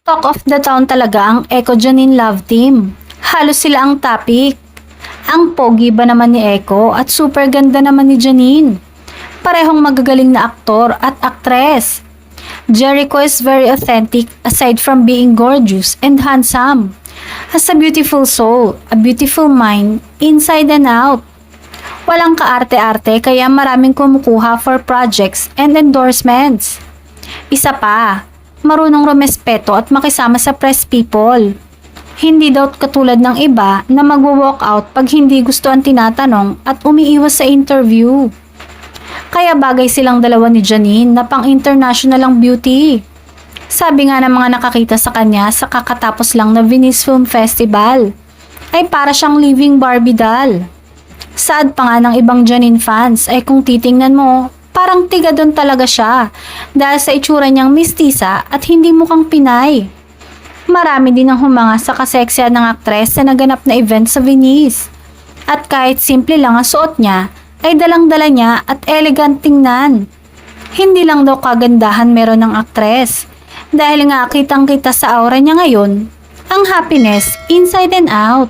Talk of the town talaga ang Echo Janine Love Team. Halos sila ang topic. Ang pogi ba naman ni Echo at super ganda naman ni Janine. Parehong magagaling na aktor at aktres. Jericho is very authentic aside from being gorgeous and handsome. Has a beautiful soul, a beautiful mind, inside and out. Walang kaarte-arte kaya maraming kumukuha for projects and endorsements. Isa pa, marunong rumespeto at makisama sa press people. Hindi daw katulad ng iba na magwo-walk out pag hindi gusto ang tinatanong at umiiwas sa interview. Kaya bagay silang dalawa ni Janine na pang-international ang beauty. Sabi nga ng mga nakakita sa kanya sa kakatapos lang na Venice Film Festival, ay para siyang living Barbie doll. Sad pa nga ng ibang Janine fans ay kung titingnan mo, parang tiga doon talaga siya dahil sa itsura niyang mistisa at hindi mukhang Pinay. Marami din ang humanga sa kaseksya ng aktres sa naganap na event sa Venice. At kahit simple lang ang suot niya, ay dalang-dala niya at elegant tingnan. Hindi lang daw kagandahan meron ng aktres, dahil nga kitang-kita sa aura niya ngayon, ang happiness inside and out.